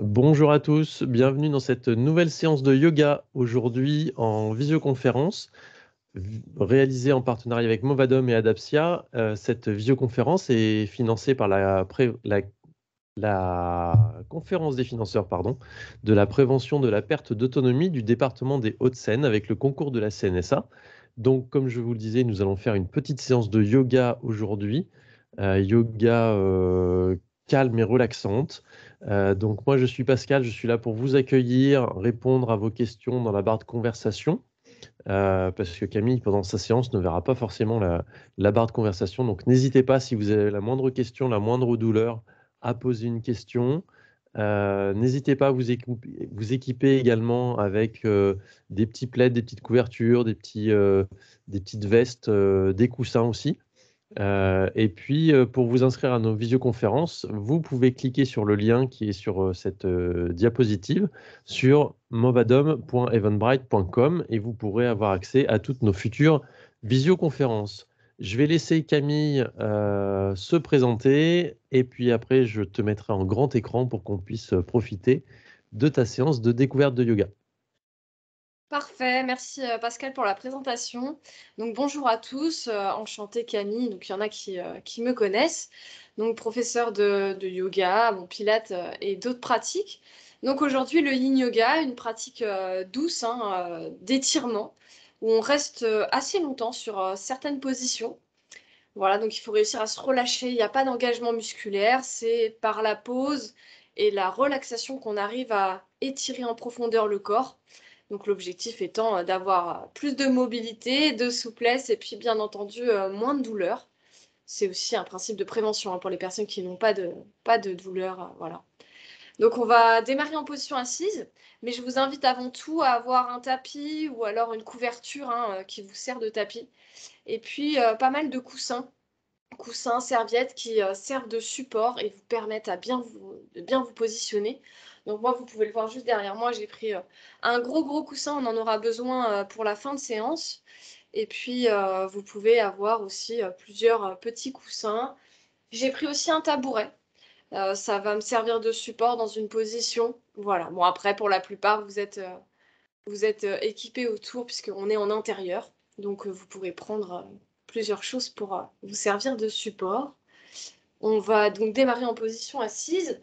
Bonjour à tous, bienvenue dans cette nouvelle séance de yoga, aujourd'hui en visioconférence, réalisée en partenariat avec Movadom et Adapsia. Cette visioconférence est financée par la conférence des financeurs de la prévention de la perte d'autonomie du département des Hauts-de-Seine avec le concours de la CNSA. Donc, comme je vous le disais, nous allons faire une petite séance de yoga aujourd'hui, yoga calme et relaxante. Donc, moi, je suis Pascal, je suis là pour vous accueillir, répondre à vos questions dans la barre de conversation, parce que Camille, pendant sa séance, ne verra pas forcément la barre de conversation. Donc, n'hésitez pas, si vous avez la moindre question, la moindre douleur, à poser une question. N'hésitez pas à vous équiper également avec des petits plaids, des petites couvertures, des petites vestes, des coussins aussi. Et puis, pour vous inscrire à nos visioconférences, vous pouvez cliquer sur le lien qui est sur cette diapositive sur movadom.eventbrite.com et vous pourrez avoir accès à toutes nos futures visioconférences. Je vais laisser Camille se présenter et puis après, je te mettrai en grand écran pour qu'on puisse profiter de ta séance de découverte de yoga. Parfait, merci Pascal pour la présentation. Donc bonjour à tous, enchantée Camille. Donc il y en a qui me connaissent. Donc professeur de yoga, bon, pilates et d'autres pratiques. Donc aujourd'hui le yin yoga, une pratique douce d'étirement où on reste assez longtemps sur certaines positions. Voilà, donc il faut réussir à se relâcher. Il n'y a pas d'engagement musculaire, c'est par la pause et la relaxation qu'on arrive à étirer en profondeur le corps. Donc l'objectif étant d'avoir plus de mobilité, de souplesse et puis bien entendu moins de douleur. C'est aussi un principe de prévention pour les personnes qui n'ont pas de douleur. Voilà. Donc on va démarrer en position assise, mais je vous invite avant tout à avoir un tapis ou alors une couverture qui vous sert de tapis. Et puis pas mal de coussins, serviettes qui servent de support et vous permettent de bien vous positionner. Donc moi, vous pouvez le voir juste derrière moi, j'ai pris un gros coussin, on en aura besoin pour la fin de séance. Et puis, vous pouvez avoir aussi plusieurs petits coussins. J'ai pris aussi un tabouret. Ça va me servir de support dans une position. Voilà. Bon, après, pour la plupart, vous êtes équipés autour puisqu'on est en intérieur. Donc, vous pourrez prendre plusieurs choses pour vous servir de support. On va donc démarrer en position assise.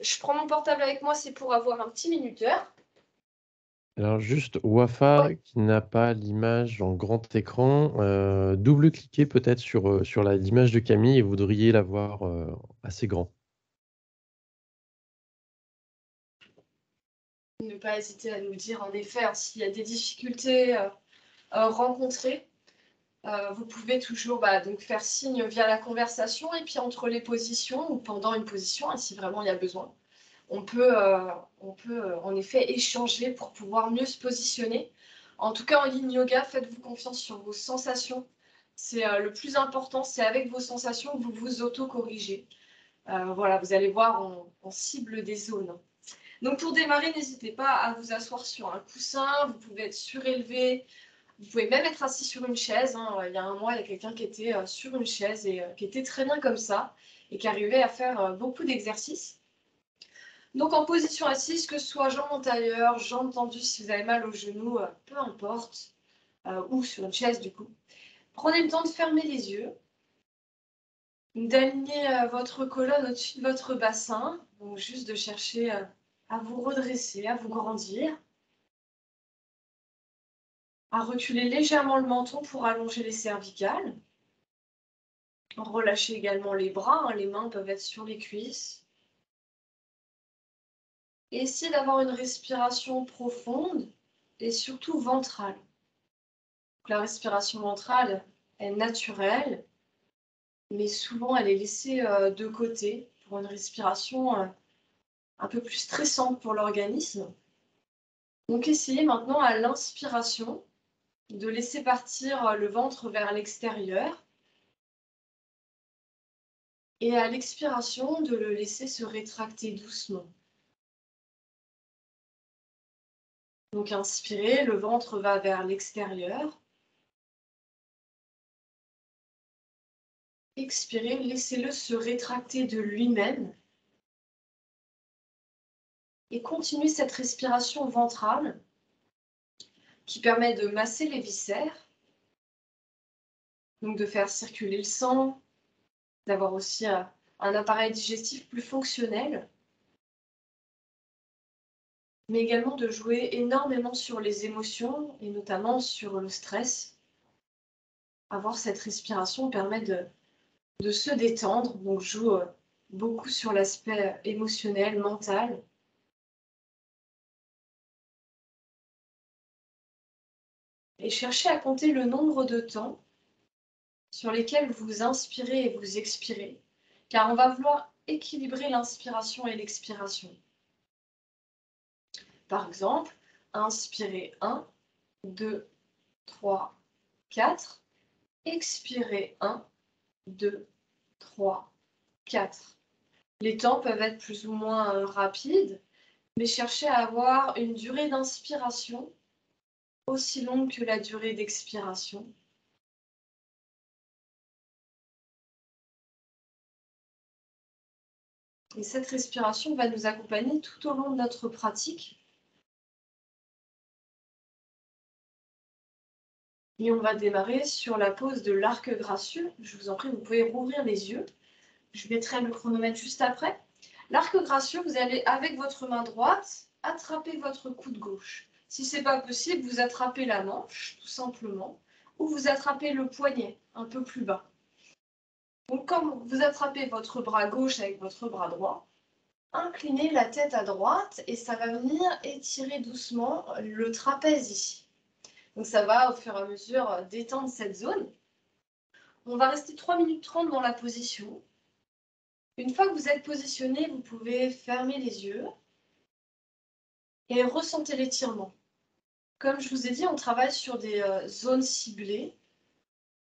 Je prends mon portable avec moi, c'est pour avoir un petit minuteur. Alors juste Wafa qui n'a pas l'image en grand écran, double-cliquez peut-être sur l'image de Camille et vous devriez la voir assez grand. Ne pas hésiter à nous dire en effet s'il y a des difficultés rencontrées. Vous pouvez toujours donc faire signe via la conversation et puis entre les positions ou pendant une position, si vraiment il y a besoin. On peut en effet échanger pour pouvoir mieux se positionner. En tout cas, en yin yoga, faites-vous confiance sur vos sensations. C'est le plus important, c'est avec vos sensations que vous vous auto-corrigez. Voilà, vous allez voir, on cible des zones. Donc pour démarrer, n'hésitez pas à vous asseoir sur un coussin, vous pouvez être surélevé, vous pouvez même être assis sur une chaise. Il y a un mois, il y a quelqu'un qui était sur une chaise et qui était très bien comme ça et qui arrivait à faire beaucoup d'exercices. Donc en position assise, que ce soit jambes antérieures, jambes tendues si vous avez mal aux genoux, peu importe, ou sur une chaise du coup. Prenez le temps de fermer les yeux, d'aligner votre colonne au-dessus de votre bassin, donc juste de chercher à vous redresser, à vous grandir, à reculer légèrement le menton pour allonger les cervicales. Relâchez également les bras, les mains peuvent être sur les cuisses. Et essayez d'avoir une respiration profonde et surtout ventrale. Donc, la respiration ventrale est naturelle, mais souvent elle est laissée de côté pour une respiration un peu plus stressante pour l'organisme. Donc essayez maintenant à l'inspiration de laisser partir le ventre vers l'extérieur et à l'expiration de le laisser se rétracter doucement. Donc inspirez, le ventre va vers l'extérieur. Expirez, laissez-le se rétracter de lui-même. Et continuez cette respiration ventrale qui permet de masser les viscères, donc de faire circuler le sang, d'avoir aussi un appareil digestif plus fonctionnel, mais également de jouer énormément sur les émotions et notamment sur le stress. Avoir cette respiration permet de se détendre, donc joue beaucoup sur l'aspect émotionnel, mental. Et cherchez à compter le nombre de temps sur lesquels vous inspirez et vous expirez, car on va vouloir équilibrer l'inspiration et l'expiration. Par exemple, inspirez 1, 2, 3, 4, expirez 1, 2, 3, 4. Les temps peuvent être plus ou moins rapides, mais cherchez à avoir une durée d'inspiration aussi longue que la durée d'expiration. Et cette respiration va nous accompagner tout au long de notre pratique. Et on va démarrer sur la pose de l'arc gracieux. Je vous en prie, vous pouvez rouvrir les yeux. Je mettrai le chronomètre juste après. L'arc gracieux, vous allez, avec votre main droite, attraper votre coude gauche. Si ce n'est pas possible, vous attrapez la manche, tout simplement, ou vous attrapez le poignet, un peu plus bas. Donc, comme vous attrapez votre bras gauche avec votre bras droit, inclinez la tête à droite et ça va venir étirer doucement le trapèze ici. Donc, ça va, au fur et à mesure, détendre cette zone. On va rester 3 minutes 30 dans la position. Une fois que vous êtes positionné, vous pouvez fermer les yeux et ressentez l'étirement. Comme je vous ai dit, on travaille sur des zones ciblées.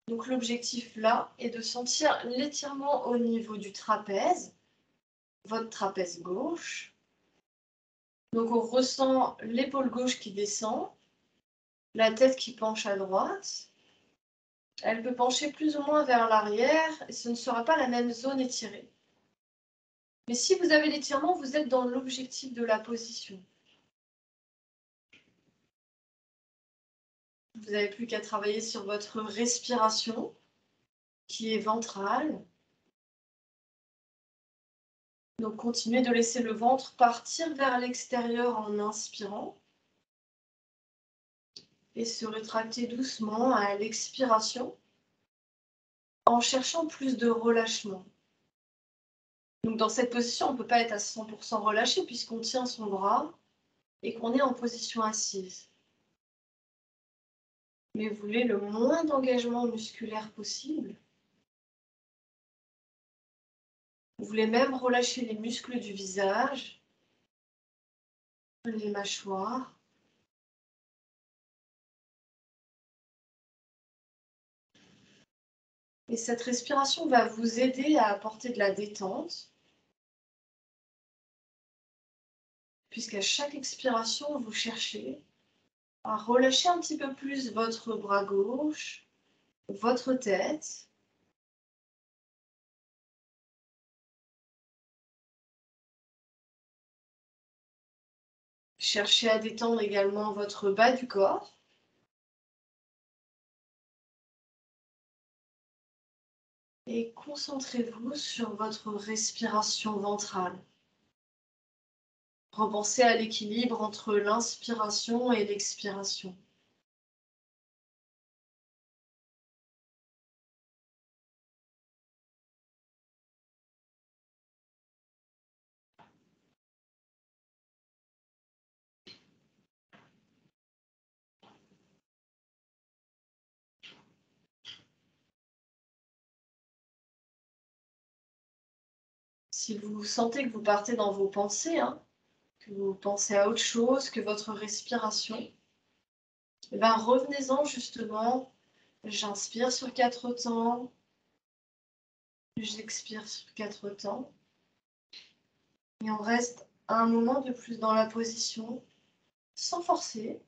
Donc l'objectif là est de sentir l'étirement au niveau du trapèze, votre trapèze gauche. Donc on ressent l'épaule gauche qui descend, la tête qui penche à droite. Elle peut pencher plus ou moins vers l'arrière et ce ne sera pas la même zone étirée. Mais si vous avez l'étirement, vous êtes dans l'objectif de la position. Vous n'avez plus qu'à travailler sur votre respiration qui est ventrale. Donc continuez de laisser le ventre partir vers l'extérieur en inspirant et se rétracter doucement à l'expiration en cherchant plus de relâchement. Donc dans cette position, on ne peut pas être à 100% relâché puisqu'on tient son bras et qu'on est en position assise. Mais vous voulez le moins d'engagement musculaire possible. Vous voulez même relâcher les muscles du visage, les mâchoires. Et cette respiration va vous aider à apporter de la détente, puisqu'à chaque expiration, vous cherchez à relâcher un petit peu plus votre bras gauche, votre tête. Cherchez à détendre également votre bas du corps. Et concentrez-vous sur votre respiration ventrale. Repensez à l'équilibre entre l'inspiration et l'expiration. Si vous sentez que vous partez dans vos pensées, que vous pensez à autre chose que votre respiration, eh bien revenez-en justement. J'inspire sur 4 temps, j'expire sur 4 temps. Et on reste un moment de plus dans la position, sans forcer.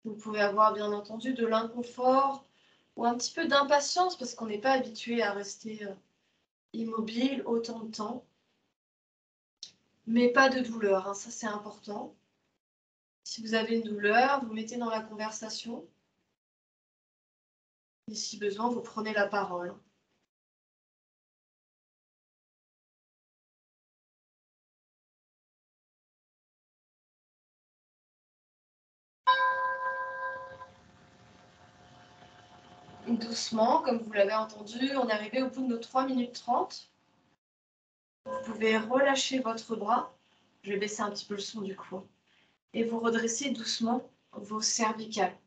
Vous pouvez avoir bien entendu de l'inconfort ou un petit peu d'impatience parce qu'on n'est pas habitué à rester immobile autant de temps. Mais pas de douleur, hein, ça c'est important. Si vous avez une douleur, vous mettez dans la conversation. Et si besoin, vous prenez la parole. Doucement, comme vous l'avez entendu, on est arrivé au bout de nos 3 minutes 30. Vous pouvez relâcher votre bras. Je vais baisser un petit peu le son du coup. Et vous redressez doucement vos cervicales.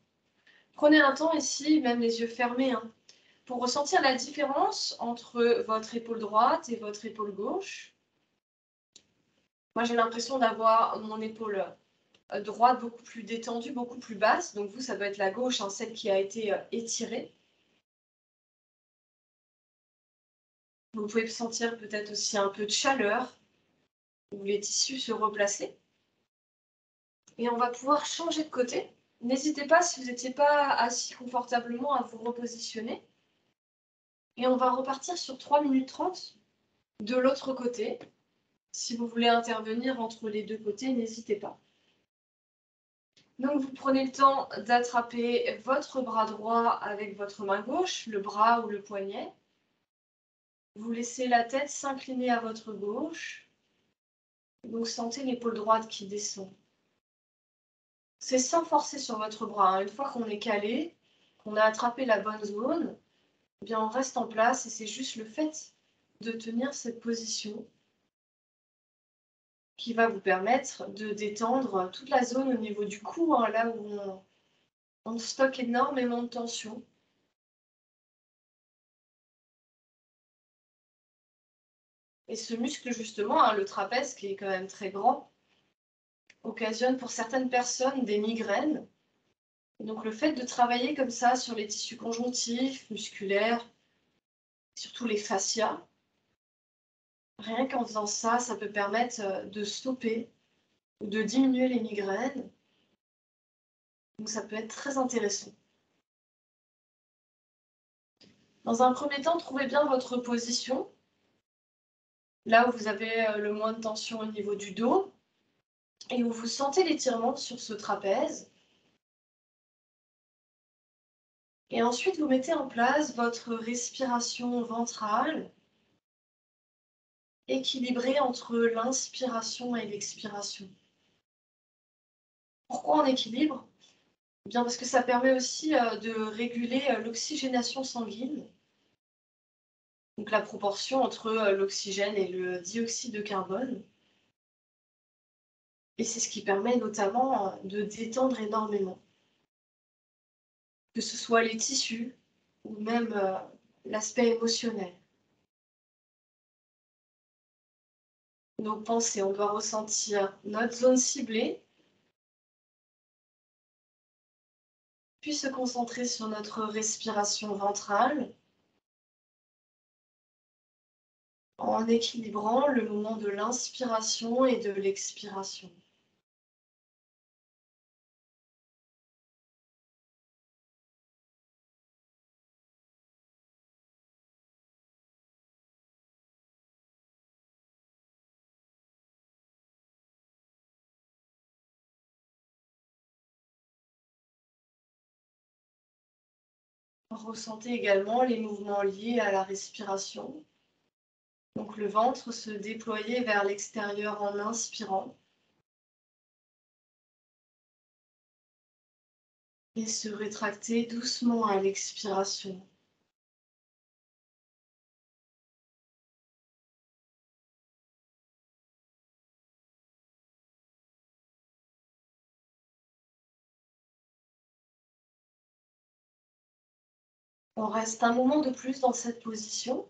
Prenez un temps ici, même les yeux fermés, hein, pour ressentir la différence entre votre épaule droite et votre épaule gauche. Moi, j'ai l'impression d'avoir mon épaule droite beaucoup plus détendue, beaucoup plus basse. Donc vous, ça doit être la gauche, hein, celle qui a été étirée. Vous pouvez sentir peut-être aussi un peu de chaleur, où les tissus se replacer. Et on va pouvoir changer de côté. N'hésitez pas, si vous n'étiez pas assis confortablement, à vous repositionner. Et on va repartir sur 3 minutes 30 de l'autre côté. Si vous voulez intervenir entre les deux côtés, n'hésitez pas. Donc vous prenez le temps d'attraper votre bras droit avec votre main gauche, le bras ou le poignet. Vous laissez la tête s'incliner à votre gauche. Donc sentez l'épaule droite qui descend. C'est sans forcer sur votre bras, hein. Une fois qu'on est calé, qu'on a attrapé la bonne zone, eh bien on reste en place et c'est juste le fait de tenir cette position qui va vous permettre de détendre toute la zone au niveau du cou, hein, là où on stocke énormément de tension. Et ce muscle, justement, hein, le trapèze, qui est quand même très grand, occasionne pour certaines personnes des migraines. Et donc le fait de travailler comme ça sur les tissus conjonctifs, musculaires, surtout les fascias, rien qu'en faisant ça, ça peut permettre de stopper ou de diminuer les migraines. Donc ça peut être très intéressant. Dans un premier temps, trouvez bien votre position, là où vous avez le moins de tension au niveau du dos, et où vous sentez l'étirement sur ce trapèze. Et ensuite, vous mettez en place votre respiration ventrale, équilibrée entre l'inspiration et l'expiration. Pourquoi en équilibre? Eh bien parce que ça permet aussi de réguler l'oxygénation sanguine, donc la proportion entre l'oxygène et le dioxyde de carbone. Et c'est ce qui permet notamment de détendre énormément, que ce soit les tissus ou même l'aspect émotionnel. Donc pensez, on doit ressentir notre zone ciblée, puis se concentrer sur notre respiration ventrale en équilibrant le moment de l'inspiration et de l'expiration. Ressentez également les mouvements liés à la respiration. Donc le ventre se déployer vers l'extérieur en inspirant et se rétracter doucement à l'expiration. On reste un moment de plus dans cette position,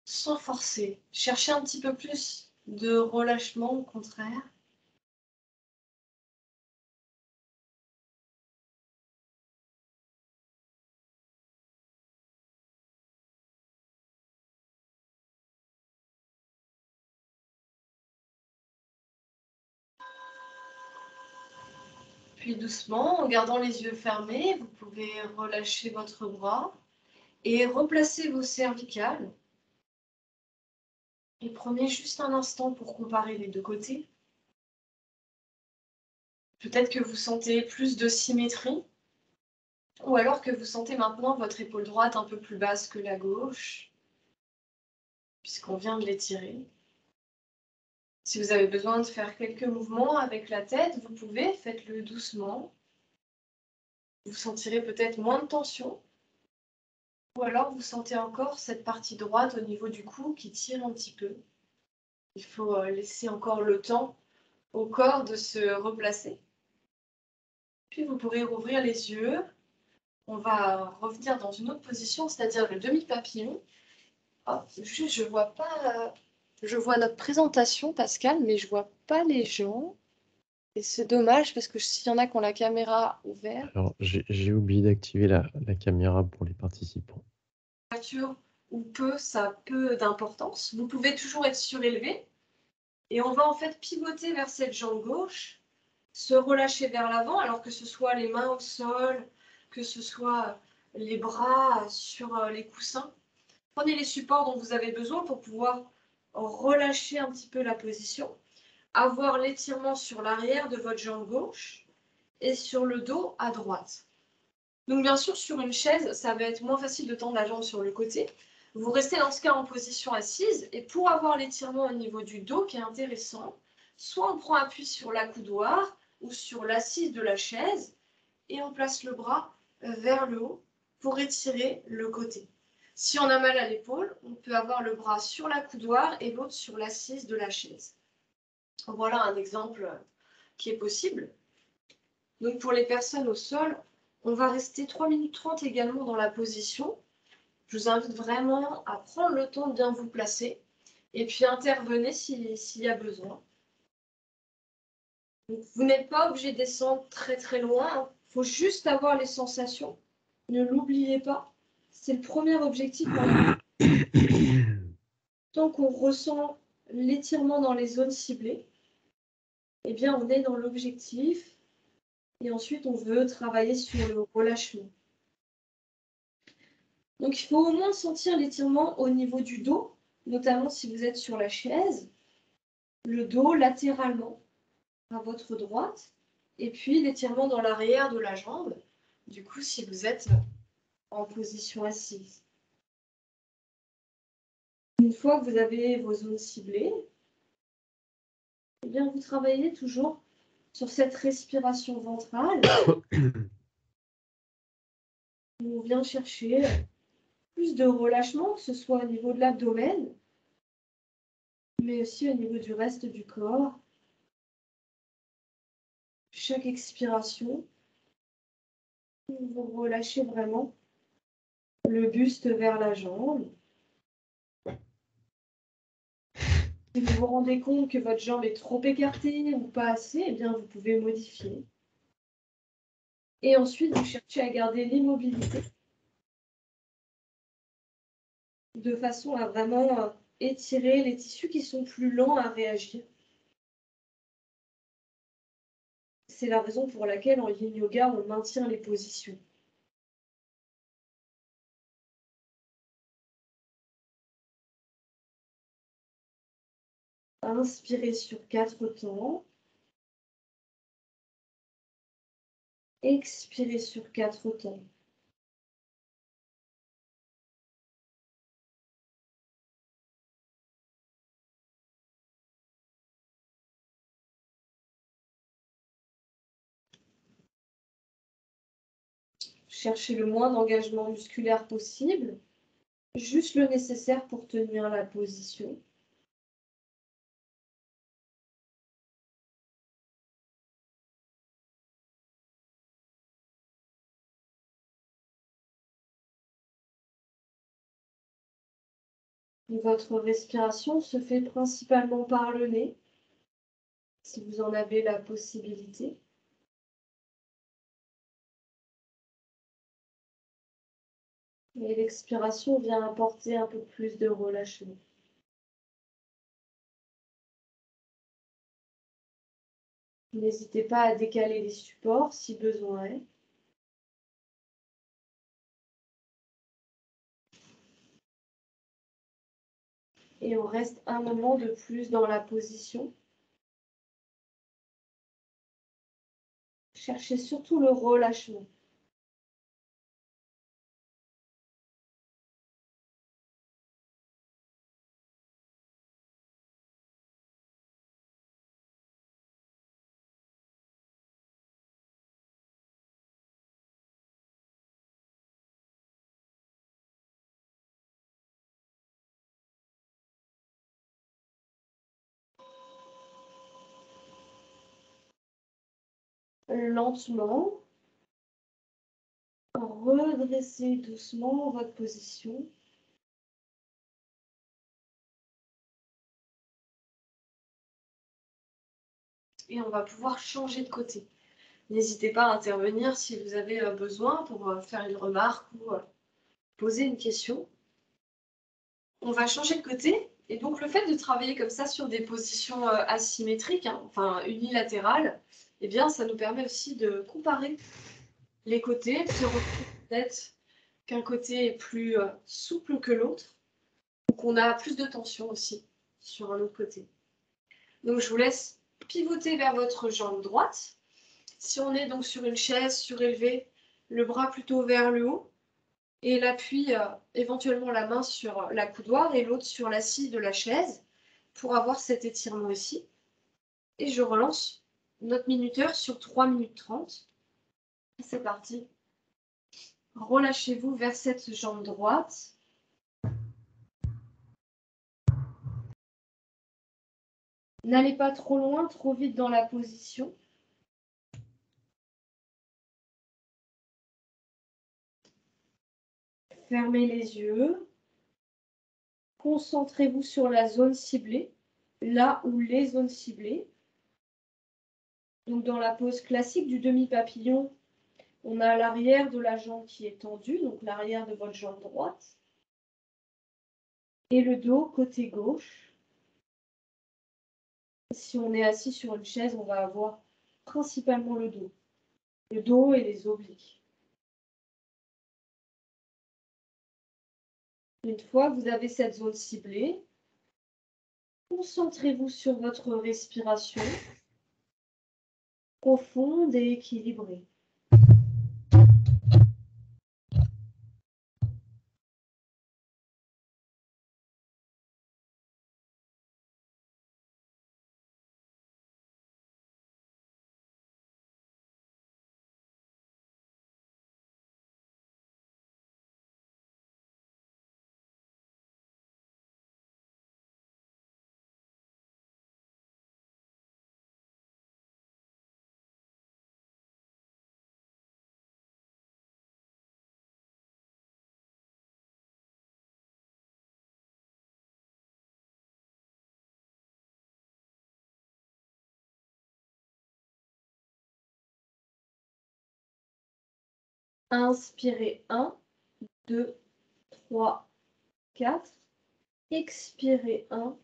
sans forcer. Cherchez un petit peu plus de relâchement au contraire. Puis doucement, en gardant les yeux fermés, vous pouvez relâcher votre bras et replacer vos cervicales. Et prenez juste un instant pour comparer les deux côtés. Peut-être que vous sentez plus de symétrie, ou alors que vous sentez maintenant votre épaule droite un peu plus basse que la gauche, puisqu'on vient de l'étirer. Si vous avez besoin de faire quelques mouvements avec la tête, vous pouvez, faites-le doucement. Vous sentirez peut-être moins de tension, ou alors vous sentez encore cette partie droite au niveau du cou qui tire un petit peu. Il faut laisser encore le temps au corps de se replacer. Puis vous pourrez rouvrir les yeux. On va revenir dans une autre position, c'est-à-dire le demi-papillon. Hop, juste, je vois pas. Je vois notre présentation, Pascal, mais je vois pas les gens. Et c'est dommage parce que s'il y en a qui ont la caméra ouverte. Alors, j'ai oublié d'activer la caméra pour les participants. Voiture ou peu, ça a peu d'importance. Vous pouvez toujours être surélevé. Et on va en fait pivoter vers cette jambe gauche, se relâcher vers l'avant, alors que ce soit les mains au sol, que ce soit les bras sur les coussins. Prenez les supports dont vous avez besoin pour pouvoir relâcher un petit peu la position, avoir l'étirement sur l'arrière de votre jambe gauche et sur le dos à droite. Donc bien sûr, sur une chaise, ça va être moins facile de tendre la jambe sur le côté. Vous restez dans ce cas en position assise et pour avoir l'étirement au niveau du dos qui est intéressant, soit on prend appui sur l'accoudoir ou sur l'assise de la chaise et on place le bras vers le haut pour étirer le côté. Si on a mal à l'épaule, on peut avoir le bras sur l'accoudoir et l'autre sur l'assise de la chaise. Voilà un exemple qui est possible. Donc pour les personnes au sol, on va rester 3 minutes 30 également dans la position. Je vous invite vraiment à prendre le temps de bien vous placer et puis intervenez s'il y a besoin. Donc, vous n'êtes pas obligé de descendre très très loin, il faut juste avoir les sensations. Ne l'oubliez pas, c'est le premier objectif. Tant qu'on ressent l'étirement dans les zones ciblées, eh bien on est dans l'objectif et ensuite on veut travailler sur le relâchement. Donc il faut au moins sentir l'étirement au niveau du dos, notamment si vous êtes sur la chaise, le dos latéralement à votre droite, et puis l'étirement dans l'arrière de la jambe, du coup si vous êtes en position assise. Une fois que vous avez vos zones ciblées, eh bien vous travaillez toujours sur cette respiration ventrale. On vient chercher plus de relâchement, que ce soit au niveau de l'abdomen, mais aussi au niveau du reste du corps. Chaque expiration, vous relâchez vraiment le buste vers la jambe. Si vous vous rendez compte que votre jambe est trop écartée ou pas assez, eh bien vous pouvez modifier. Et ensuite, vous cherchez à garder l'immobilité de façon à vraiment étirer les tissus qui sont plus lents à réagir. C'est la raison pour laquelle en yin yoga, on maintient les positions. Inspirez sur 4 temps. Expirez sur 4 temps. Cherchez le moins d'engagement musculaire possible, juste le nécessaire pour tenir la position. Votre respiration se fait principalement par le nez, si vous en avez la possibilité. Et l'expiration vient apporter un peu plus de relâchement. N'hésitez pas à décaler les supports si besoin est. Et on reste un moment de plus dans la position. Cherchez surtout le relâchement. Lentement, redressez doucement votre position. Et on va pouvoir changer de côté. N'hésitez pas à intervenir si vous avez besoin pour faire une remarque ou poser une question. On va changer de côté. Et donc, le fait de travailler comme ça sur des positions asymétriques, hein, enfin unilatérales, eh bien, ça nous permet aussi de comparer les côtés, puis peut-être qu'un côté est plus souple que l'autre, ou qu'on a plus de tension aussi sur un autre côté. Donc, je vous laisse pivoter vers votre jambe droite. Si on est donc sur une chaise surélevée, le bras plutôt vers le haut, et l'appui, éventuellement la main sur la coudoir et l'autre sur l'assise de la chaise, pour avoir cet étirement ici. Et je relance notre minuteur sur 3 minutes 30. C'est parti. Relâchez-vous vers cette jambe droite. N'allez pas trop loin, trop vite dans la position. Fermez les yeux. Concentrez-vous sur la zone ciblée, là où les zones ciblées. Donc dans la pose classique du demi-papillon, on a l'arrière de la jambe qui est tendue, donc l'arrière de votre jambe droite. Et le dos côté gauche. Si on est assis sur une chaise, on va avoir principalement le dos. Le dos et les obliques. Une fois que vous avez cette zone ciblée, concentrez-vous sur votre respiration profonde et équilibrée. Inspirez 1, 2, 3, 4. Expirez 1,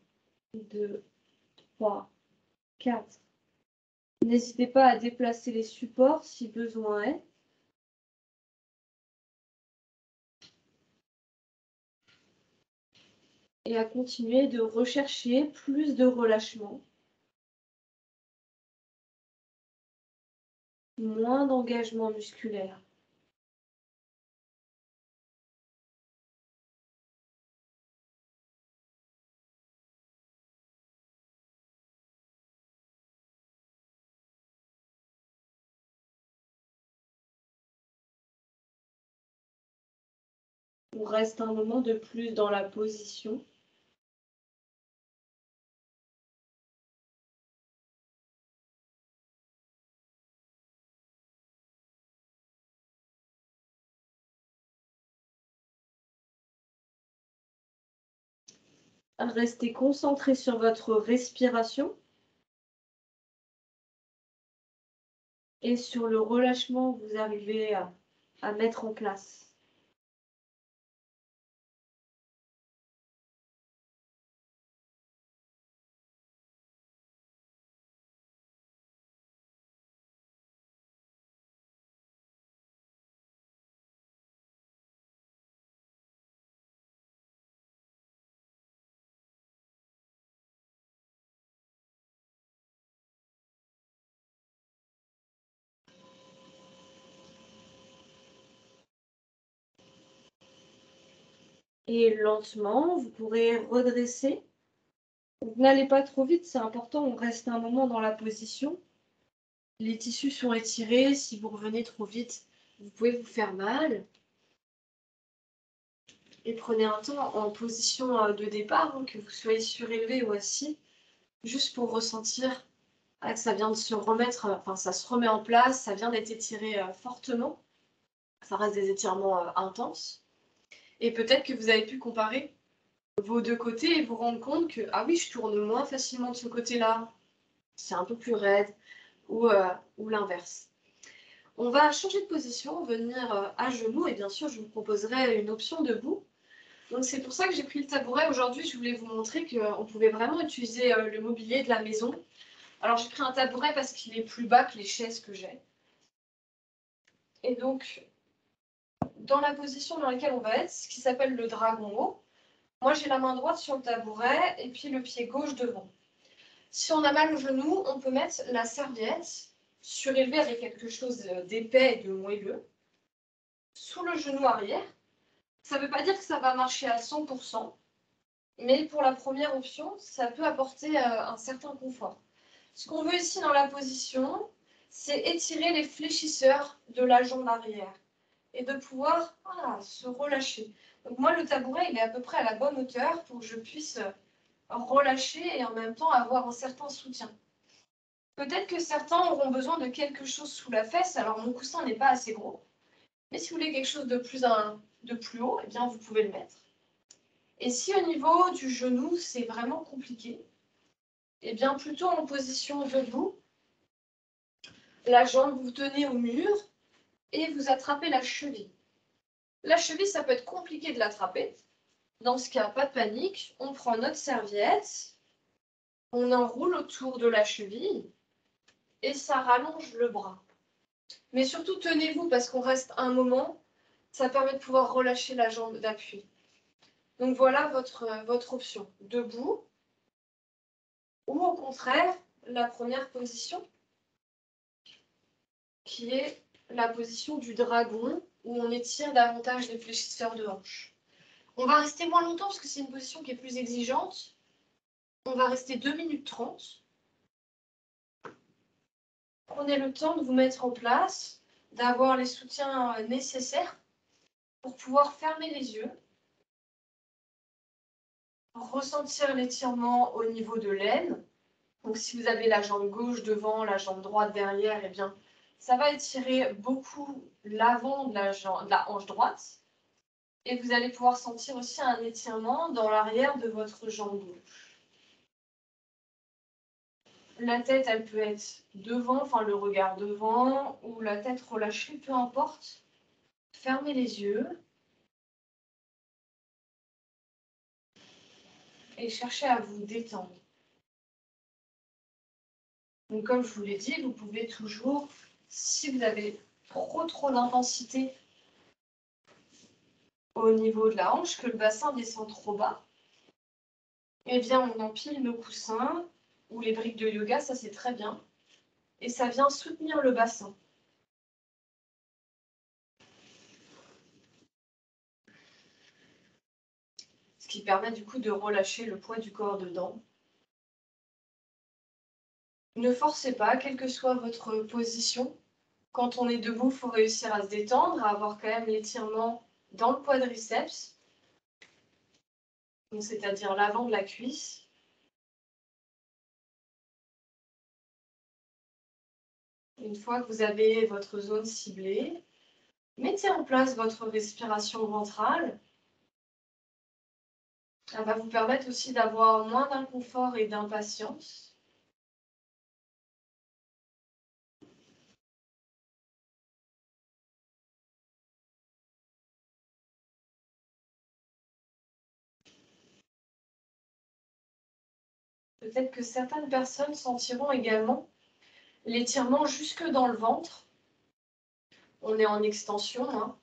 2, 3, 4. N'hésitez pas à déplacer les supports si besoin est. Et à continuer de rechercher plus de relâchement, moins d'engagement musculaire. On reste un moment de plus dans la position. Restez concentré sur votre respiration et sur le relâchement que vous arrivez à mettre en place. Et lentement, vous pourrez redresser. Vous n'allez pas trop vite, c'est important, on reste un moment dans la position. Les tissus sont étirés, si vous revenez trop vite, vous pouvez vous faire mal. Et prenez un temps en position de départ, hein, que vous soyez surélevé ou assis, juste pour ressentir que ça vient de se remettre, enfin ça se remet en place, ça vient d'être étiré fortement. Ça reste des étirements intenses. Et peut-être que vous avez pu comparer vos deux côtés et vous rendre compte que, ah oui, je tourne moins facilement de ce côté-là, c'est un peu plus raide, ou l'inverse. On va changer de position, venir à genoux, et bien sûr, je vous proposerai une option debout. Donc c'est pour ça que j'ai pris le tabouret aujourd'hui. Je voulais vous montrer qu'on pouvait vraiment utiliser le mobilier de la maison. Alors j'ai pris un tabouret parce qu'il est plus bas que les chaises que j'ai. Et donc, dans la position dans laquelle on va être, ce qui s'appelle le dragon haut, moi j'ai la main droite sur le tabouret et puis le pied gauche devant. Si on a mal au genou, on peut mettre la serviette surélevée avec quelque chose d'épais et de moelleux sous le genou arrière. Ça ne veut pas dire que ça va marcher à 100%, mais pour la première option, ça peut apporter un certain confort. Ce qu'on veut ici dans la position, c'est étirer les fléchisseurs de la jambe arrière et de pouvoir se relâcher. Donc moi, le tabouret, il est à peu près à la bonne hauteur pour que je puisse relâcher et en même temps avoir un certain soutien. Peut-être que certains auront besoin de quelque chose sous la fesse, alors mon coussin n'est pas assez gros, mais si vous voulez quelque chose de plus haut, eh bien vous pouvez le mettre. Et si au niveau du genou, c'est vraiment compliqué, eh bien plutôt en position debout, la jambe vous tenez au mur et vous attrapez la cheville. La cheville, ça peut être compliqué de l'attraper. Dans ce cas, pas de panique, on prend notre serviette, on enroule autour de la cheville et ça rallonge le bras. Mais surtout, tenez-vous parce qu'on reste un moment, ça permet de pouvoir relâcher la jambe d'appui. Donc voilà votre option, debout ou au contraire, la première position qui est la position du dragon où on étire davantage les fléchisseurs de hanche. On va rester moins longtemps parce que c'est une position qui est plus exigeante. On va rester 2 minutes 30. Prenez le temps de vous mettre en place, d'avoir les soutiens nécessaires pour pouvoir fermer les yeux, ressentir l'étirement au niveau de l'aine. Donc si vous avez la jambe gauche devant, la jambe droite derrière, eh bien, ça va étirer beaucoup l'avant de la hanche droite. Et vous allez pouvoir sentir aussi un étirement dans l'arrière de votre jambe gauche. La tête, elle peut être devant, enfin le regard devant, ou la tête relâchée, peu importe. Fermez les yeux. Et cherchez à vous détendre. Donc comme je vous l'ai dit, vous pouvez toujours, si vous avez trop d'intensité au niveau de la hanche, que le bassin descend trop bas, eh bien on empile nos coussins ou les briques de yoga, ça c'est très bien. Et ça vient soutenir le bassin. Ce qui permet du coup de relâcher le poids du corps dedans. Ne forcez pas, quelle que soit votre position. Quand on est debout, il faut réussir à se détendre, à avoir quand même l'étirement dans le quadriceps, c'est-à-dire l'avant de la cuisse. Une fois que vous avez votre zone ciblée, mettez en place votre respiration ventrale. Ça va vous permettre aussi d'avoir moins d'inconfort et d'impatience. Peut-être que certaines personnes sentiront également l'étirement jusque dans le ventre. On est en extension, hein.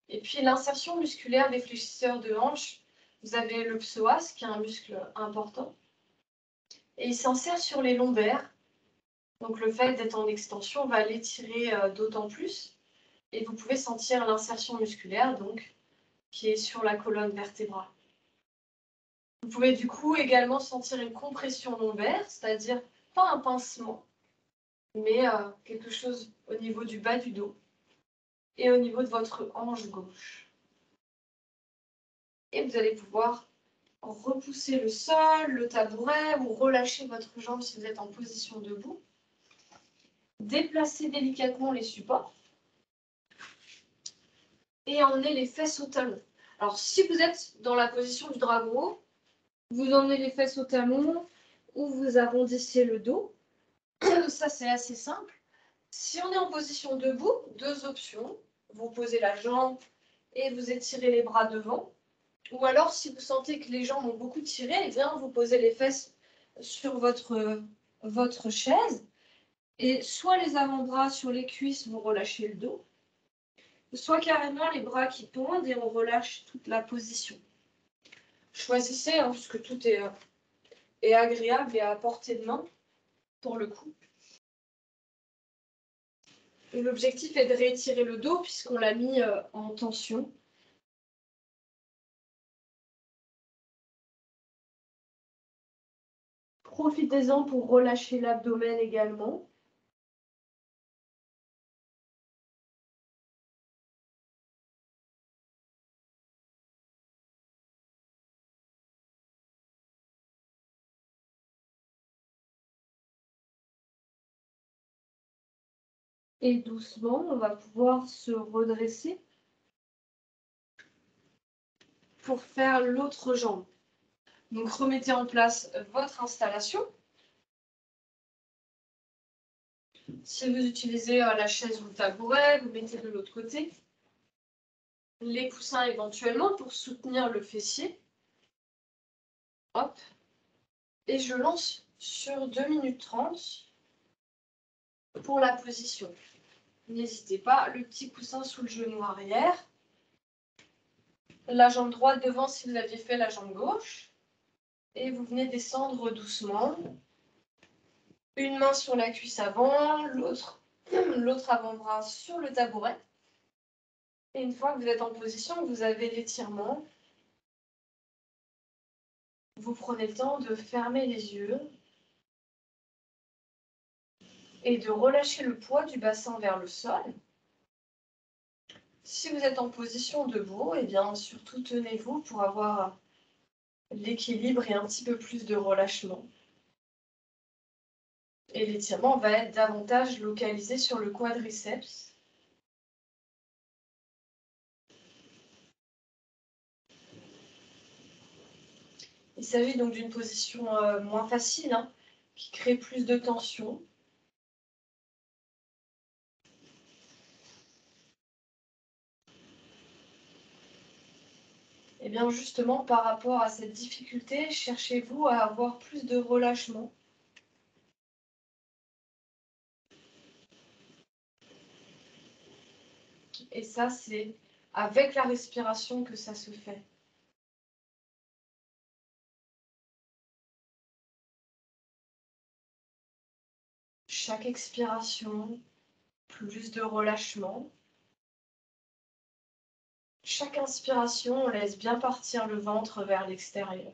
Et puis l'insertion musculaire des fléchisseurs de hanche. Vous avez le psoas, qui est un muscle important. Et il s'insère sur les lombaires. Donc le fait d'être en extension va l'étirer d'autant plus. Et vous pouvez sentir l'insertion musculaire, donc, qui est sur la colonne vertébrale. Vous pouvez du coup également sentir une compression lombaire, c'est-à-dire pas un pincement, mais quelque chose au niveau du bas du dos et au niveau de votre hanche gauche. Et vous allez pouvoir repousser le sol, le tabouret ou relâcher votre jambe si vous êtes en position debout. Déplacer délicatement les supports et emmener les fesses au talon. Alors si vous êtes dans la position du dragon, vous emmenez les fesses au talon ou vous arrondissez le dos. Ça c'est assez simple. Si on est en position debout, deux options. Vous posez la jambe et vous étirez les bras devant. Ou alors, si vous sentez que les jambes ont beaucoup tiré, eh bien, vous posez les fesses sur votre chaise. Et soit les avant-bras sur les cuisses, vous relâchez le dos. Soit carrément les bras qui pendent et on relâche toute la position. Choisissez, hein, parce que tout est agréable et à portée de main pour le coup. L'objectif est de réétirer le dos puisqu'on l'a mis en tension. Profitez-en pour relâcher l'abdomen également. Et doucement, on va pouvoir se redresser pour faire l'autre jambe. Donc remettez en place votre installation. Si vous utilisez la chaise ou le tabouret, vous mettez de l'autre côté. Les coussins éventuellement pour soutenir le fessier. Hop. Et je lance sur 2 minutes 30 pour la position. N'hésitez pas, le petit coussin sous le genou arrière. La jambe droite devant si vous aviez fait la jambe gauche. Et vous venez descendre doucement. Une main sur la cuisse avant, l'autre avant-bras sur le tabouret. Et une fois que vous êtes en position, vous avez l'étirement. Vous prenez le temps de fermer les yeux et de relâcher le poids du bassin vers le sol. Si vous êtes en position debout, eh bien surtout tenez-vous pour avoir l'équilibre et un petit peu plus de relâchement. Et l'étirement va être davantage localisé sur le quadriceps. Il s'agit donc d'une position moins facile, hein, qui crée plus de tension. Et bien justement, par rapport à cette difficulté, cherchez-vous à avoir plus de relâchement. Et ça, c'est avec la respiration que ça se fait. Chaque expiration, plus de relâchement. Chaque inspiration, on laisse bien partir le ventre vers l'extérieur.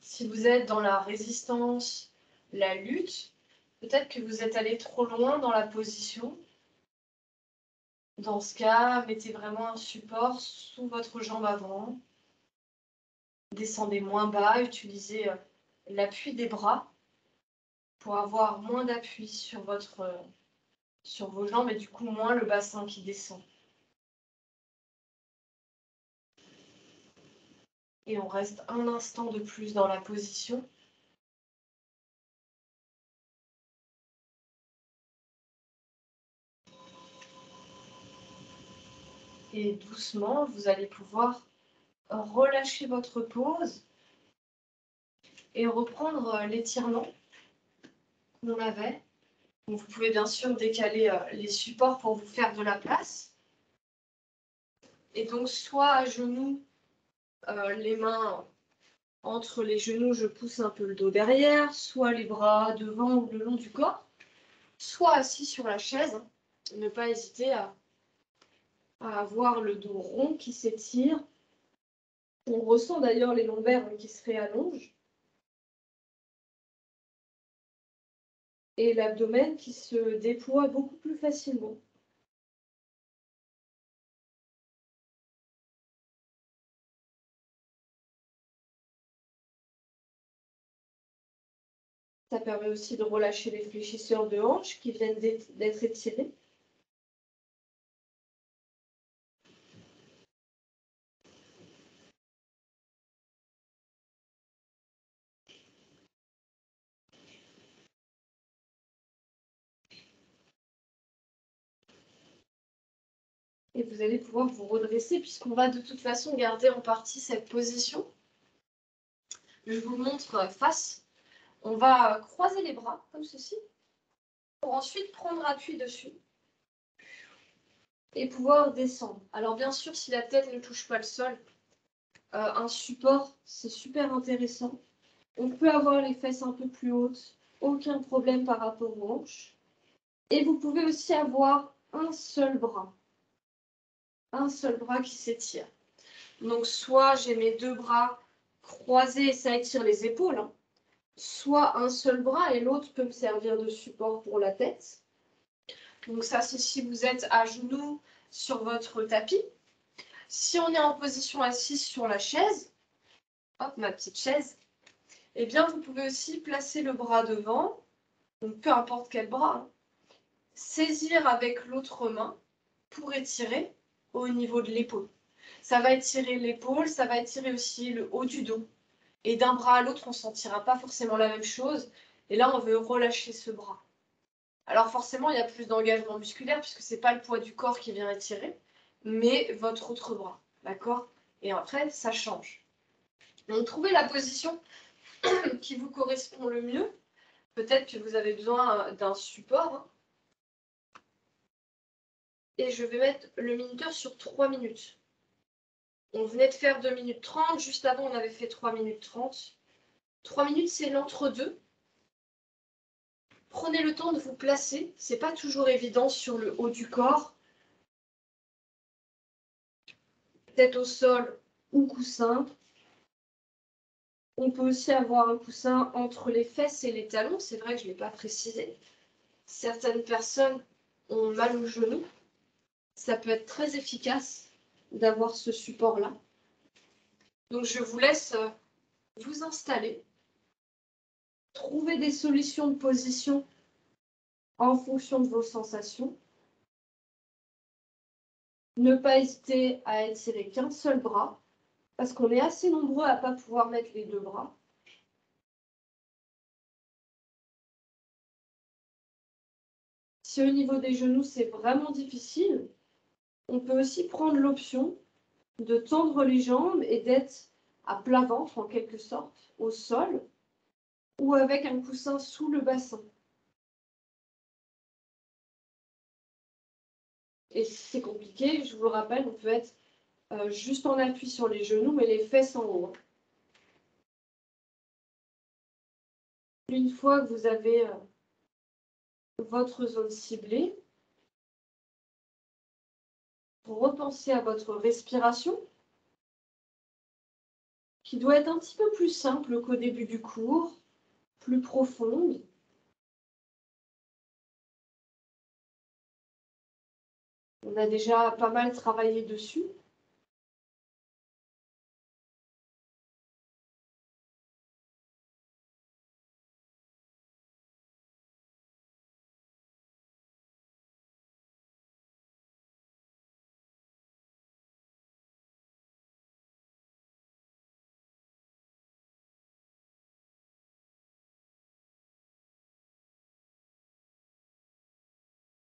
Si vous êtes dans la résistance, la lutte, peut-être que vous êtes allé trop loin dans la position. Dans ce cas, mettez vraiment un support sous votre jambe avant. Descendez moins bas, utilisez l'appui des bras pour avoir moins d'appui sur vos jambes et du coup moins le bassin qui descend. Et on reste un instant de plus dans la position. Et doucement, vous allez pouvoir relâcher votre pose et reprendre l'étirement qu'on avait. Donc, vous pouvez bien sûr décaler les supports pour vous faire de la place. Et donc, soit à genoux, les mains Entre les genoux, je pousse un peu le dos derrière, soit les bras devant ou le long du corps, soit assis sur la chaise. Ne pas hésiter à avoir le dos rond qui s'étire. On ressent d'ailleurs les lombaires qui se réallongent. Et l'abdomen qui se déploie beaucoup plus facilement. Ça permet aussi de relâcher les fléchisseurs de hanches qui viennent d'être étirés. Et vous allez pouvoir vous redresser puisqu'on va de toute façon garder en partie cette position. Je vous montre face. On va croiser les bras comme ceci pour ensuite prendre appui dessus et pouvoir descendre. Alors bien sûr, si la tête ne touche pas le sol, un support, c'est super intéressant. On peut avoir les fesses un peu plus hautes, aucun problème par rapport aux hanches. Et vous pouvez aussi avoir un seul bras qui s'étire. Donc soit j'ai mes deux bras croisés et ça étire les épaules, hein. Soit un seul bras et l'autre peut me servir de support pour la tête. Donc ça, c'est si vous êtes à genoux sur votre tapis. Si on est en position assise sur la chaise, hop, ma petite chaise, eh bien, vous pouvez aussi placer le bras devant, donc peu importe quel bras, hein, saisir avec l'autre main pour étirer au niveau de l'épaule. Ça va étirer l'épaule, ça va étirer aussi le haut du dos. Et d'un bras à l'autre, on ne sentira pas forcément la même chose. Et là, on veut relâcher ce bras. Alors forcément, il y a plus d'engagement musculaire puisque ce n'est pas le poids du corps qui vient étirer, mais votre autre bras. D'accord? Et après, ça change. Donc, trouvez la position qui vous correspond le mieux. Peut-être que vous avez besoin d'un support, hein. Et je vais mettre le minuteur sur 3 minutes. On venait de faire 2 minutes 30. Juste avant, on avait fait 3 minutes 30. 3 minutes, c'est l'entre-deux. Prenez le temps de vous placer. C'est pas toujours évident sur le haut du corps. Tête au sol ou coussin. On peut aussi avoir un coussin entre les fesses et les talons. C'est vrai que je ne l'ai pas précisé. Certaines personnes ont mal au genou. Ça peut être très efficace d'avoir ce support-là. Donc je vous laisse vous installer. Trouver des solutions de position en fonction de vos sensations. Ne pas hésiter à étirer qu'un seul bras, parce qu'on est assez nombreux à ne pas pouvoir mettre les deux bras. Si au niveau des genoux, c'est vraiment difficile, on peut aussi prendre l'option de tendre les jambes et d'être à plat ventre, en quelque sorte, au sol, ou avec un coussin sous le bassin. Et si c'est compliqué, je vous le rappelle, on peut être juste en appui sur les genoux, mais les fesses en haut. Une fois que vous avez votre zone ciblée, repensez à votre respiration, qui doit être un petit peu plus simple qu'au début du cours, plus profonde. On a déjà pas mal travaillé dessus.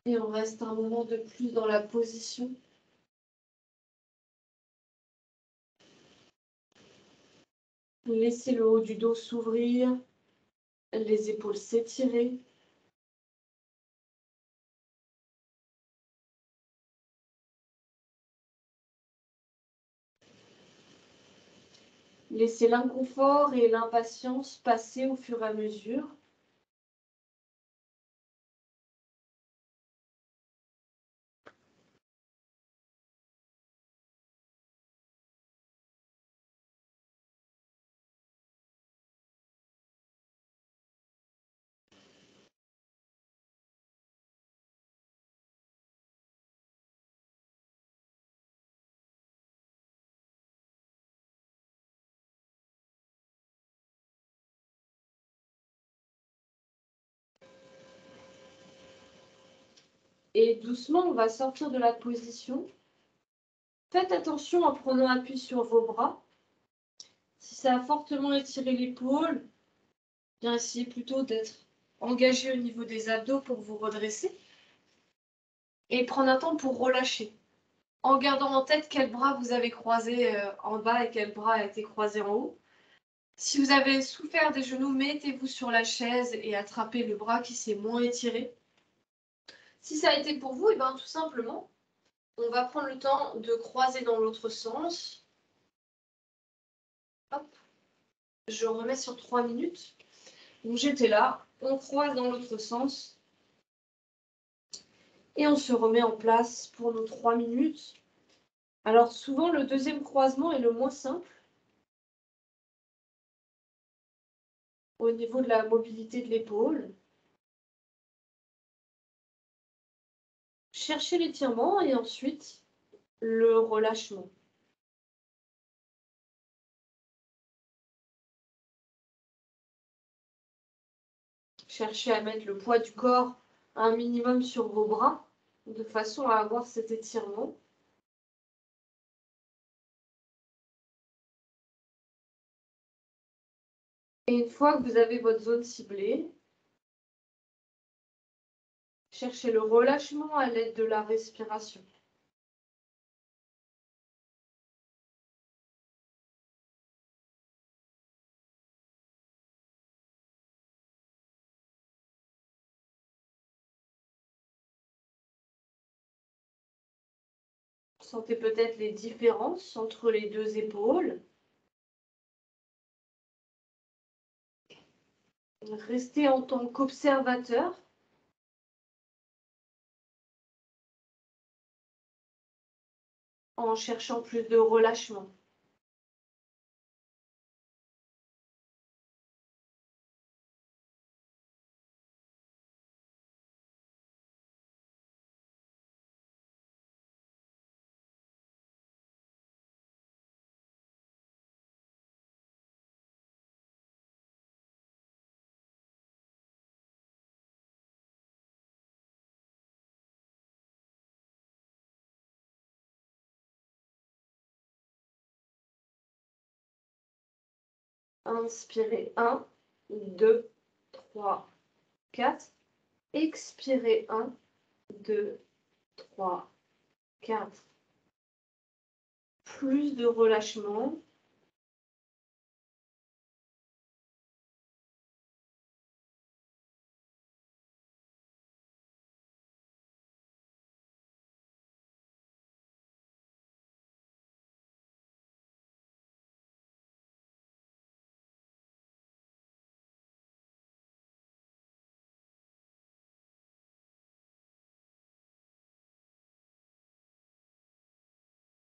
Et on reste un moment de plus dans la position. Laissez le haut du dos s'ouvrir, les épaules s'étirer. Laissez l'inconfort et l'impatience passer au fur et à mesure. Et doucement, on va sortir de la position. Faites attention en prenant appui sur vos bras. Si ça a fortement étiré l'épaule, bien essayez plutôt d'être engagé au niveau des abdos pour vous redresser. Et prendre un temps pour relâcher, en gardant en tête quel bras vous avez croisé en bas et quel bras a été croisé en haut. Si vous avez souffert des genoux, mettez-vous sur la chaise et attrapez le bras qui s'est moins étiré. Si ça a été pour vous, et bien tout simplement, on va prendre le temps de croiser dans l'autre sens. Hop. Je remets sur 3 minutes. Donc j'étais là, on croise dans l'autre sens. Et on se remet en place pour nos 3 minutes. Alors souvent, le deuxième croisement est le moins simple au niveau de la mobilité de l'épaule. Cherchez l'étirement et ensuite le relâchement. Cherchez à mettre le poids du corps à un minimum sur vos bras, de façon à avoir cet étirement. Et une fois que vous avez votre zone ciblée, cherchez le relâchement à l'aide de la respiration. Sentez peut-être les différences entre les deux épaules. Restez en tant qu'observateur. En cherchant plus de relâchement. Inspirez 1, 2, 3, 4. Expirez 1, 2, 3, 4. Plus de relâchement.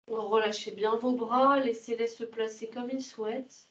Relâchez bien vos bras, laissez-les se placer comme ils souhaitent.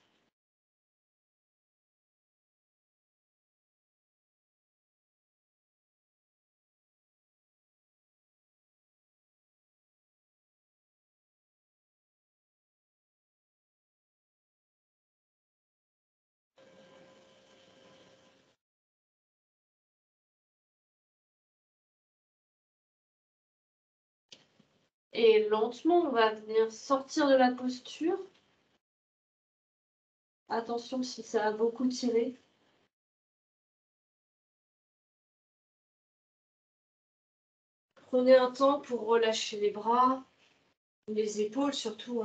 Et lentement, on va venir sortir de la posture. Attention si ça a beaucoup tiré. Prenez un temps pour relâcher les bras, les épaules surtout.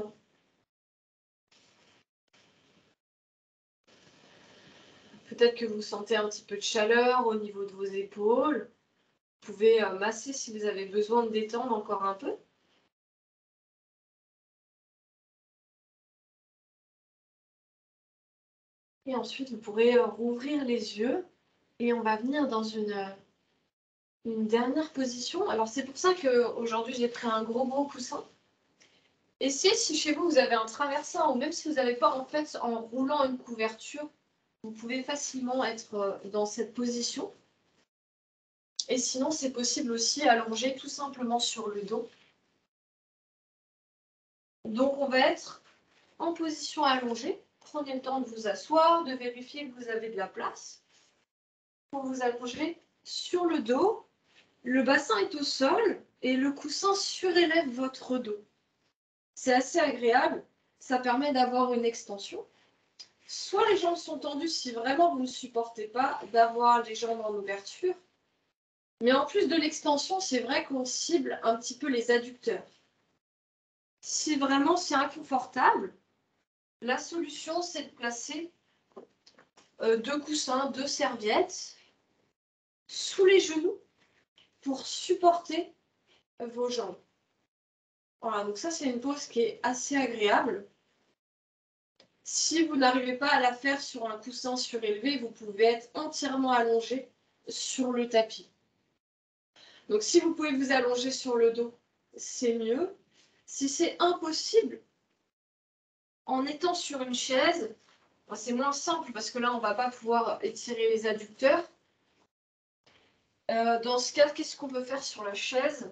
Peut-être que vous sentez un petit peu de chaleur au niveau de vos épaules. Vous pouvez masser si vous avez besoin de détendre encore un peu. Et ensuite, vous pourrez rouvrir les yeux et on va venir dans une dernière position. Alors, c'est pour ça qu'aujourd'hui, j'ai pris un gros coussin. Essayez, si chez vous, vous avez un traversin ou même si vous n'avez pas, en fait, en roulant une couverture, vous pouvez facilement être dans cette position. Et sinon, c'est possible aussi allongé tout simplement sur le dos. Donc, on va être en position allongée. Prenez le temps de vous asseoir, de vérifier que vous avez de la place. Pour vous allonger sur le dos, le bassin est au sol et le coussin surélève votre dos. C'est assez agréable, ça permet d'avoir une extension. Soit les jambes sont tendues si vraiment vous ne supportez pas d'avoir les jambes en ouverture. Mais en plus de l'extension, c'est vrai qu'on cible un petit peu les adducteurs. Si vraiment c'est inconfortable, la solution c'est de placer deux coussins, deux serviettes sous les genoux pour supporter vos jambes. Voilà, donc ça c'est une pose qui est assez agréable. Si vous n'arrivez pas à la faire sur un coussin surélevé, vous pouvez être entièrement allongé sur le tapis. Donc si vous pouvez vous allonger sur le dos, c'est mieux. Si c'est impossible, en étant sur une chaise, c'est moins simple parce que là, on ne va pas pouvoir étirer les adducteurs. Dans ce cas, qu'est-ce qu'on peut faire sur la chaise?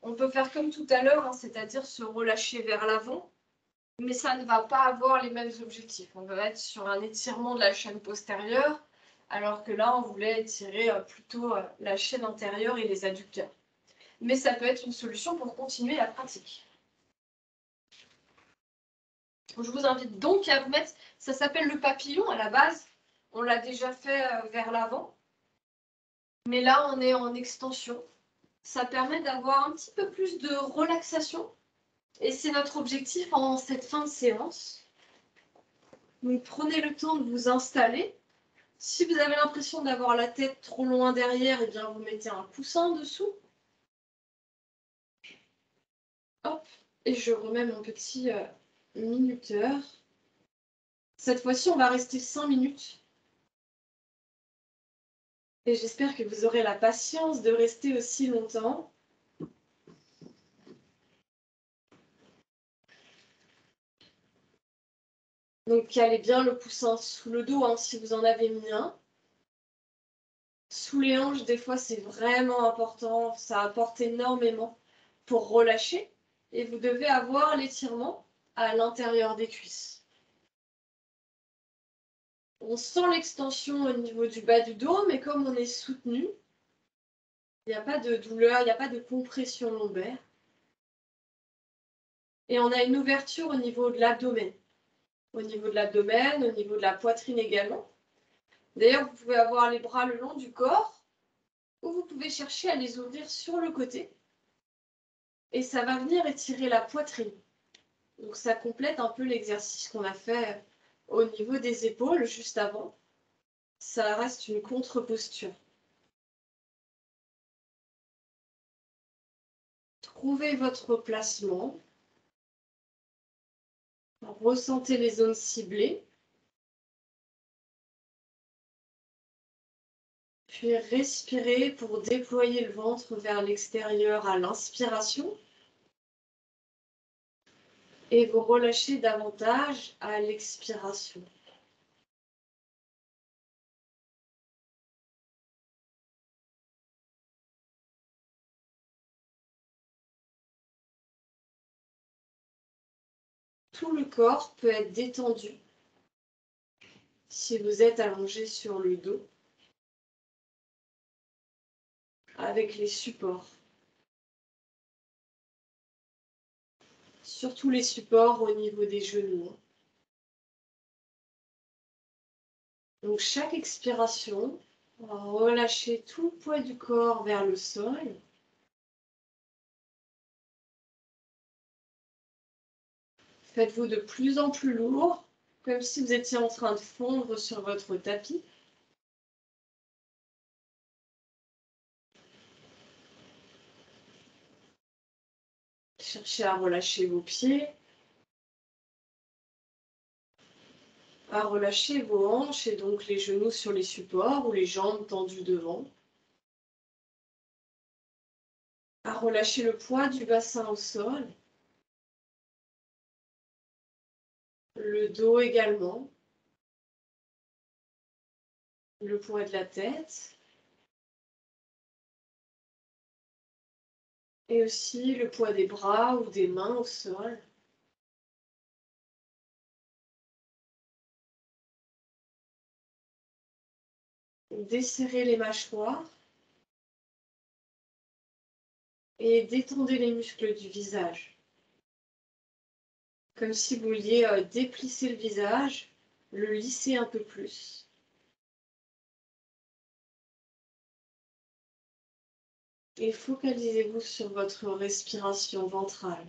On peut faire comme tout à l'heure, hein, c'est-à-dire se relâcher vers l'avant, mais ça ne va pas avoir les mêmes objectifs. On va être sur un étirement de la chaîne postérieure, alors que là, on voulait étirer plutôt la chaîne antérieure et les adducteurs. Mais ça peut être une solution pour continuer la pratique. Je vous invite donc à vous mettre, ça s'appelle le papillon à la base, on l'a déjà fait vers l'avant, mais là on est en extension. Ça permet d'avoir un petit peu plus de relaxation et c'est notre objectif en cette fin de séance. Donc prenez le temps de vous installer. Si vous avez l'impression d'avoir la tête trop loin derrière, eh bien vous mettez un coussin dessous. Hop, et je remets mon petit minuteur. Cette fois-ci, on va rester 5 minutes. Et j'espère que vous aurez la patience de rester aussi longtemps. Donc calez bien le coussin sous le dos hein, si vous en avez mis un. Sous les hanches, des fois, c'est vraiment important. Ça apporte énormément pour relâcher. Et vous devez avoir l'étirement à l'intérieur des cuisses. On sent l'extension au niveau du bas du dos, mais comme on est soutenu, il n'y a pas de douleur, il n'y a pas de compression lombaire. Et on a une ouverture au niveau de l'abdomen. Au niveau de l'abdomen, au niveau de la poitrine également. D'ailleurs, vous pouvez avoir les bras le long du corps ou vous pouvez chercher à les ouvrir sur le côté. Et ça va venir étirer la poitrine. Donc ça complète un peu l'exercice qu'on a fait au niveau des épaules juste avant. Ça reste une contre-posture. Trouvez votre placement. Ressentez les zones ciblées. Puis respirez pour déployer le ventre vers l'extérieur à l'inspiration. Et vous relâchez davantage à l'expiration. Tout le corps peut être détendu si vous êtes allongé sur le dos avec les supports. Surtout les supports au niveau des genoux. Donc chaque expiration, on va relâcher tout le poids du corps vers le sol. Faites-vous de plus en plus lourd, comme si vous étiez en train de fondre sur votre tapis. Cherchez à relâcher vos pieds. à relâcher vos hanches et donc les genoux sur les supports ou les jambes tendues devant. À relâcher le poids du bassin au sol. Le dos également. Le poids de la tête. Et aussi le poids des bras ou des mains au sol. Desserrez les mâchoires. Et détendez les muscles du visage. Comme si vous vouliez déplisser le visage, le lisser un peu plus. Et focalisez-vous sur votre respiration ventrale.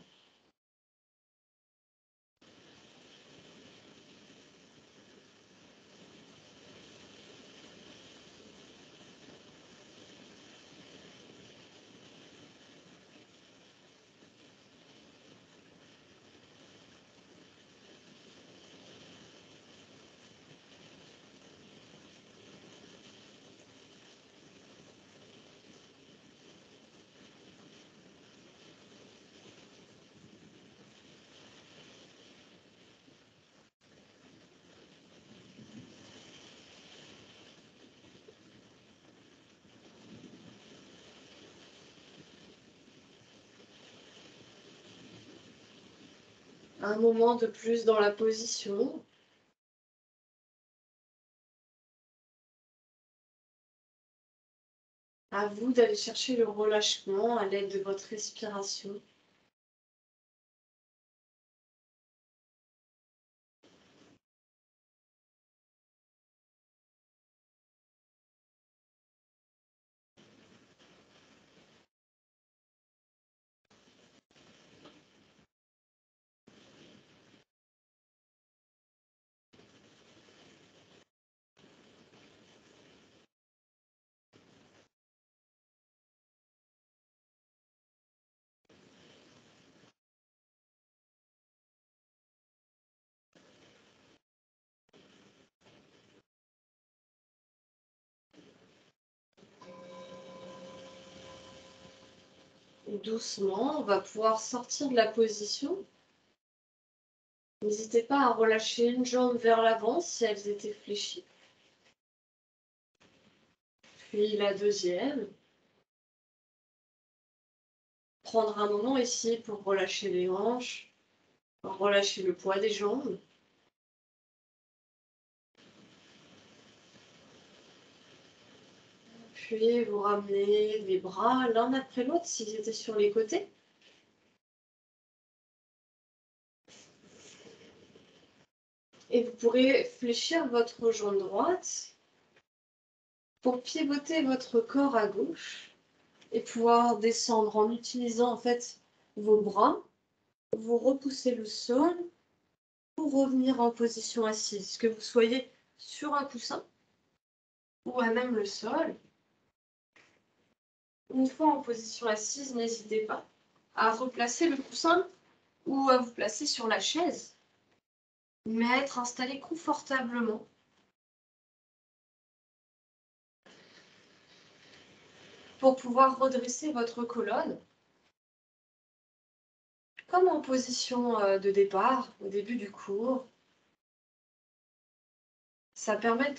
Un moment de plus dans la position. À vous d'aller chercher le relâchement à l'aide de votre respiration. Doucement, on va pouvoir sortir de la position. N'hésitez pas à relâcher une jambe vers l'avant si elles étaient fléchies. Puis la deuxième. Prendre un moment ici pour relâcher les hanches, relâcher le poids des jambes. Puis vous ramenez les bras l'un après l'autre s'ils étaient sur les côtés. Et vous pourrez fléchir votre jambe droite pour pivoter votre corps à gauche et pouvoir descendre en utilisant en fait vos bras. Vous repoussez le sol pour revenir en position assise, que vous soyez sur un coussin ou à même le sol. Une fois en position assise, n'hésitez pas à replacer le coussin ou à vous placer sur la chaise, mais à être installé confortablement. Pour pouvoir redresser votre colonne, comme en position de départ, au début du cours. Ça permet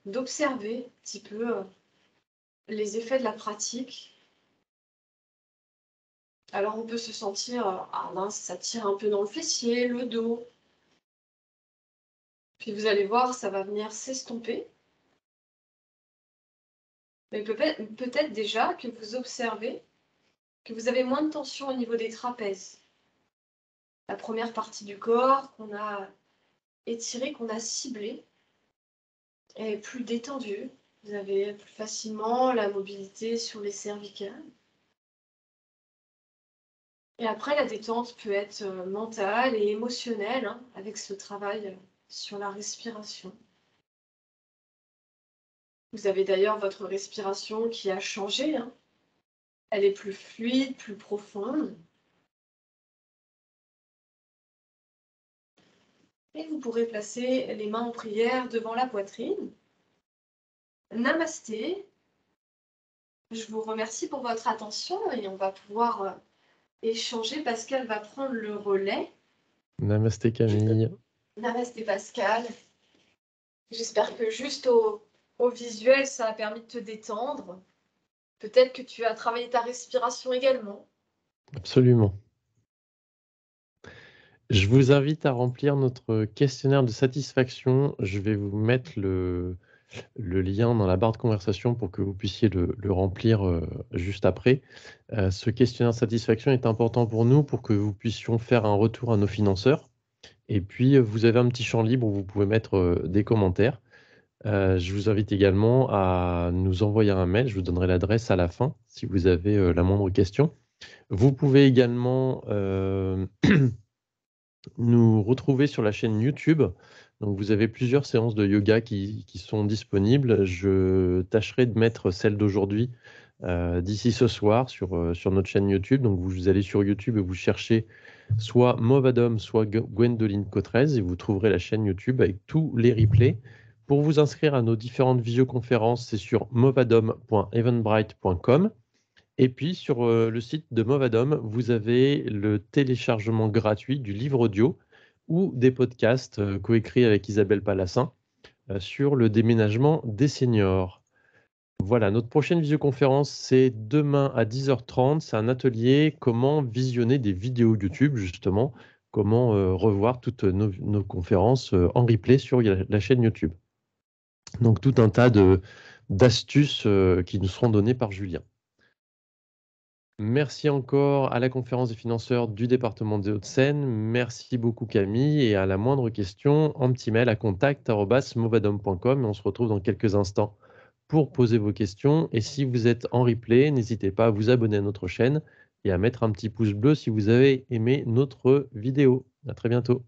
d'observer un petit peu les effets de la pratique. Alors on peut se sentir, ah mince, ça tire un peu dans le fessier, le dos. Puis vous allez voir, ça va venir s'estomper. Mais peut-être déjà que vous observez que vous avez moins de tension au niveau des trapèzes. La première partie du corps qu'on a étirée, qu'on a ciblée, est plus détendue. Vous avez plus facilement la mobilité sur les cervicales. Et après, la détente peut être mentale et émotionnelle, hein, avec ce travail sur la respiration. Vous avez d'ailleurs votre respiration qui a changé, hein. Elle est plus fluide, plus profonde. Et vous pourrez placer les mains en prière devant la poitrine. Namasté. Je vous remercie pour votre attention et on va pouvoir échanger. Pascal va prendre le relais. Namasté Camille. Namasté Pascal. J'espère que juste au visuel, ça a permis de te détendre. Peut-être que tu as travaillé ta respiration également. Absolument. Je vous invite à remplir notre questionnaire de satisfaction. Je vais vous mettre le lien dans la barre de conversation pour que vous puissiez le remplir juste après. Ce questionnaire de satisfaction est important pour nous pour que vous puissions faire un retour à nos financeurs. Et puis, vous avez un petit champ libre où vous pouvez mettre des commentaires. Je vous invite également à nous envoyer un mail. Je vous donnerai l'adresse à la fin si vous avez la moindre question. Vous pouvez également nous retrouver sur la chaîne YouTube. Donc, vous avez plusieurs séances de yoga qui sont disponibles. Je tâcherai de mettre celle d'aujourd'hui d'ici ce soir sur notre chaîne YouTube. Donc, vous allez sur YouTube et vous cherchez soit Movadom, soit Gwendoline Cotrez et vous trouverez la chaîne YouTube avec tous les replays. Pour vous inscrire à nos différentes visioconférences, c'est sur movadom.eventbrite.com. Et puis, sur le site de Movadom, vous avez le téléchargement gratuit du livre audio ou des podcasts coécrits avec Isabelle Palassin sur le déménagement des seniors. Voilà, notre prochaine visioconférence, c'est demain à 10h30. C'est un atelier comment visionner des vidéos YouTube, justement, comment revoir toutes nos conférences en replay sur la chaîne YouTube. Donc, tout un tas d'astuces qui nous seront données par Julien. Merci encore à la conférence des financeurs du département des Hauts-de-Seine. Merci beaucoup Camille et à la moindre question, en petit mail à contact@movadom.com. On se retrouve dans quelques instants pour poser vos questions. Et si vous êtes en replay, n'hésitez pas à vous abonner à notre chaîne et à mettre un petit pouce bleu si vous avez aimé notre vidéo. À très bientôt.